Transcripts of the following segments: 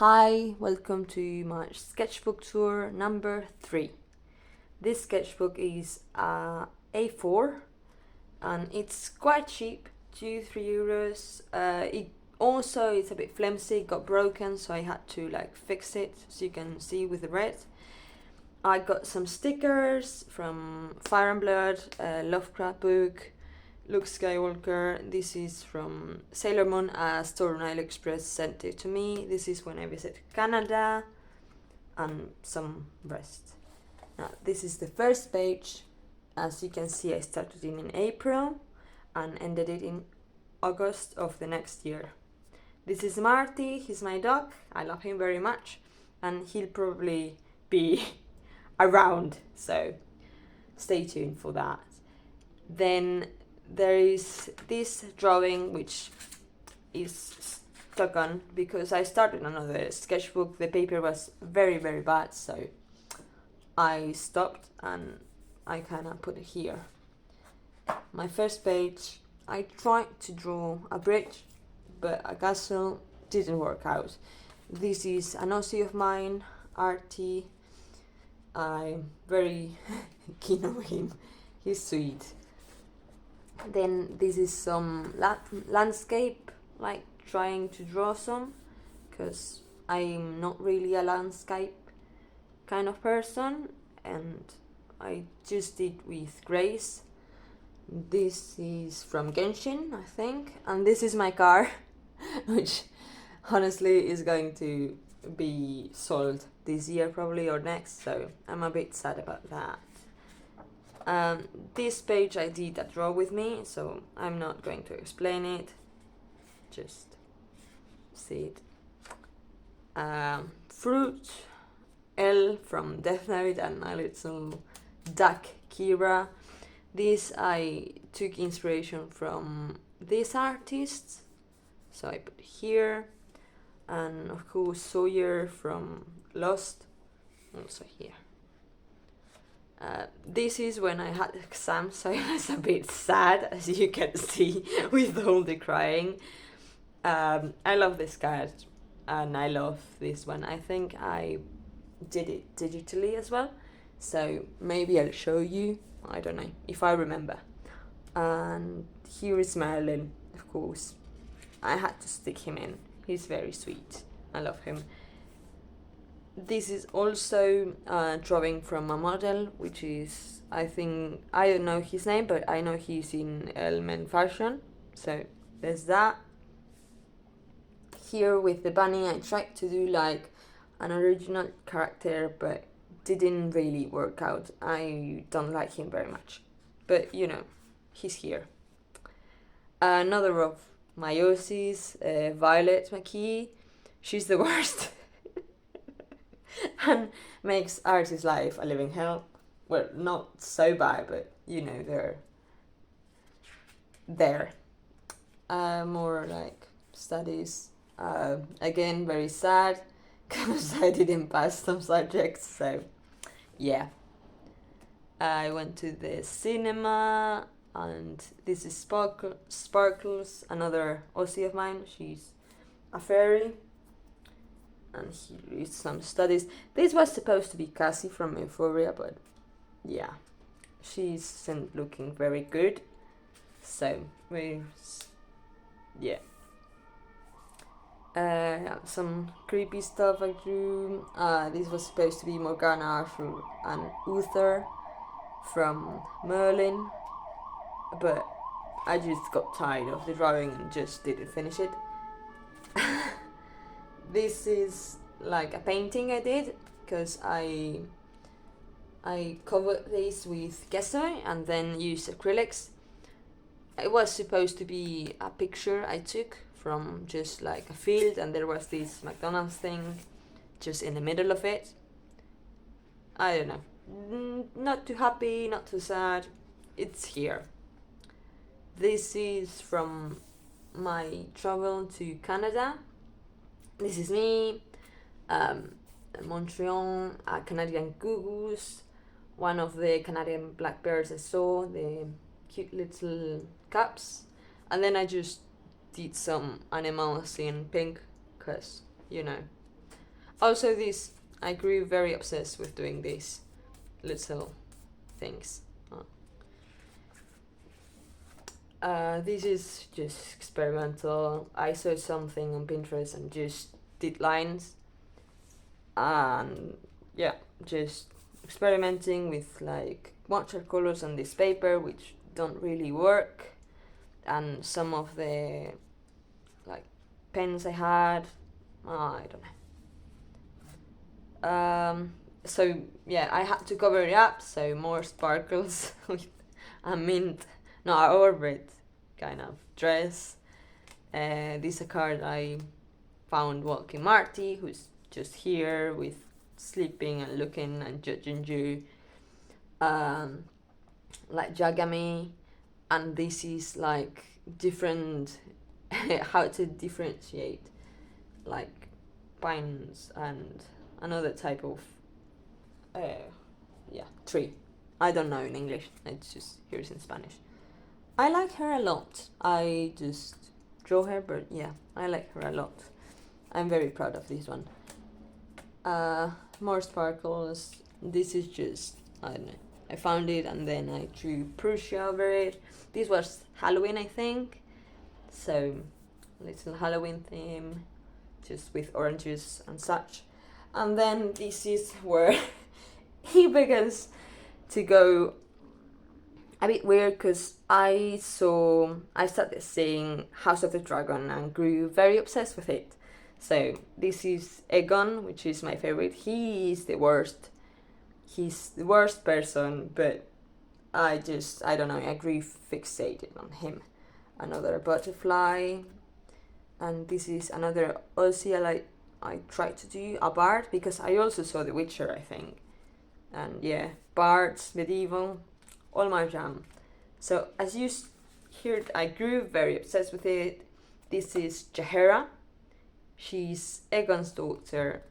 Hi, welcome to my sketchbook tour number 3. This sketchbook is A4 and it's quite cheap, 2-3 euros. It's a bit flimsy, it got broken, so I had to fix it so you can see with the red. I got some stickers from Fire and Blood, Lovecraft book, Luke Skywalker. This is from Sailor Moon, a store on AliExpress sent it to me. This is when I visit Canada, and some rest. Now, this is the first page. As you can see, I started in April and ended it in August of the next year. This is Marty, he's my dog. I love him very much, and he'll probably be around, so stay tuned for that. Then there is this drawing which is stuck on because I started another sketchbook. The paper was very bad, so I stopped and I kind of put it here. My first page, I tried to draw a bridge, but a castle didn't work out. This is an Aussie of mine, Artie. I'm very keen on him. He's sweet. Then this is some landscape, trying to draw some, because I'm not really a landscape kind of person, and I just did with grace. This is from Genshin, I think, and this is my car, which honestly is going to be sold this year probably or next, so I'm a bit sad about that. This page I did a draw with me, so I'm not going to explain it, just see it. Fruit, L from Death Note, and my little duck Kira. This I took inspiration from this artist, so I put here, and of course Sawyer from Lost, also here. This is when I had exams, so I was a bit sad, as you can see, with all the crying. I love this card, and I love this one. I think I did it digitally as well, so maybe I'll show you. I don't know, if I remember. And here is Merlin, of course. I had to stick him in. He's very sweet. I love him. This is also a drawing from a model, which is, I don't know his name, but I know he's in Element Fashion, so there's that. Here with the bunny, I tried to do an original character, but didn't really work out. I don't like him very much, but he's here. Another of my Aussies, Violet McKee. She's the worst. And makes artist's life a living hell. Well, not so bad, but they're there. More studies. Again, very sad because I didn't pass some subjects, so yeah. I went to the cinema, and this is Sparkles, another Aussie of mine. She's a fairy, and he reads some studies. This was supposed to be Cassie from Euphoria, but yeah, she isn't looking very good, so yeah. Some creepy stuff I drew. This was supposed to be Morgana, Arthur, and Uther from Merlin, but I just got tired of the drawing and just didn't finish it. This is a painting I did, because I covered this with gesso and then used acrylics. It was supposed to be a picture I took from just a field, and there was this McDonald's thing just in the middle of it. I don't know. Not too happy, not too sad. It's here. This is from my travel to Canada. This is me, Montreal, a Canadian goose, one of the Canadian black bears I saw, the cute little caps, and then I just did some animals in pink, because Also this, I grew very obsessed with doing these little things. This is just experimental. I saw something on Pinterest and just did lines. And yeah, just experimenting with like watercolors on this paper, which don't really work. And some of the like pens I had, I don't know. So yeah, I had to cover it up, so more sparkles with a mint, no, a orbit kind of dress. This is a card I found walking Marty, who's just here with sleeping and looking and judging you, like Jagami. And this is like different how to differentiate like pines and another type of tree. I don't know in English, it's just here's in Spanish. I like her a lot. I just draw her, but yeah, I like her a lot. I'm very proud of this one. More sparkles. This is just, I don't know, I found it and then I drew Prussia over it. This was Halloween, I think, so little Halloween theme, just with oranges and such. And then this is where he begins to go a bit weird, because I started seeing House of the Dragon and grew very obsessed with it. So this is Egon, which is my favorite. He's the worst person, but I don't know, I grew fixated on him. Another butterfly, and this is another Aussie I tried to do, a bard, because I also saw The Witcher, I think. And yeah, bards, medieval, all my jam. So as you heard, I grew very obsessed with it. This is Jahera. She's Egon's daughter.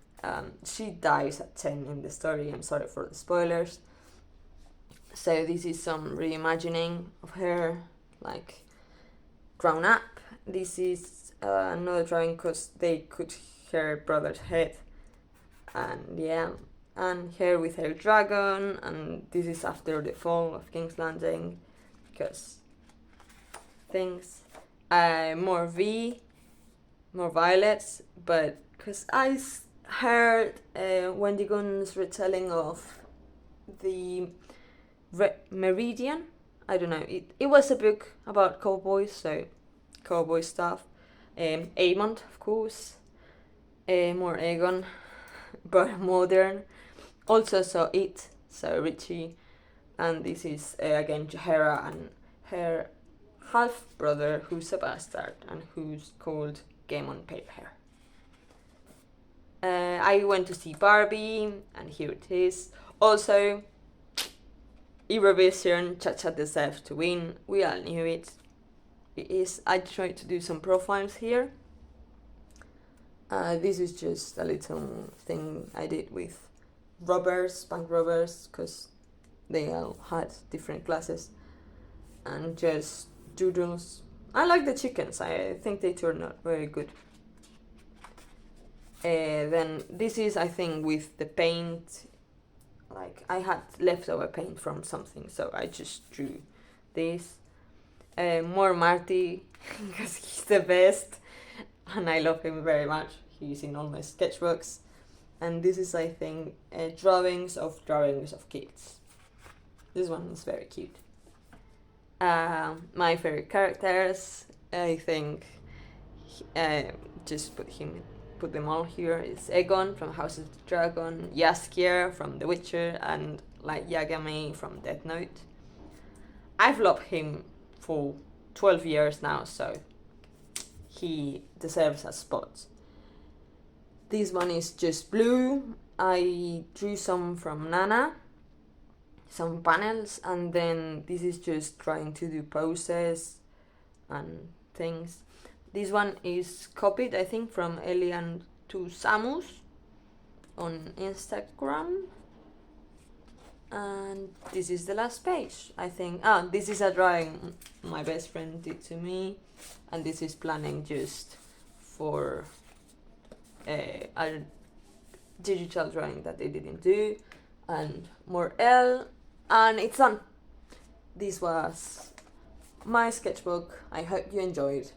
She dies at 10 in the story. I'm sorry for the spoilers. So this is some reimagining of her, like, grown up. This is another drawing because they cut her brother's head. And yeah, and here with her dragon. And this is after the fall of King's Landing, because things. More violets, but because I heard Wendy Gunn's retelling of the Meridian. I don't know, it was a book about cowboys, so cowboy stuff. Aemond, of course. More Aegon, but modern. Also saw it, so Richie. And this is again Jahera and her half brother, who's a bastard and who's called Game on Paper. I went to see Barbie, and here it is. Also, Eurovision, Cha-Cha deserves to win. We all knew it. It is. I tried to do some profiles here. This is just a little thing I did with robbers, bank robbers, because they all had different classes, and just doodles. I like the chickens. I think they turned out very good. Then this is, I think, with the paint. Like, I had leftover paint from something, so I just drew this. More Marty, because he's the best, and I love him very much. He's in all my sketchbooks. And this is, I think, drawings of kids. This one is very cute. My favorite characters, I think, just put them all here. It's Aegon from House of the Dragon, Jaskier from The Witcher, and like Yagami from Death Note. I've loved him for 12 years now, so he deserves a spot. This one is just blue. I drew some from Nana, some panels, and then this is just trying to do poses and things. This one is copied, I think, from Elian to Samus on Instagram. And this is the last page, I think. This is a drawing my best friend did to me, and this is planning just for digital drawing that they didn't do, and more L, and it's done. This was my sketchbook. I hope you enjoyed.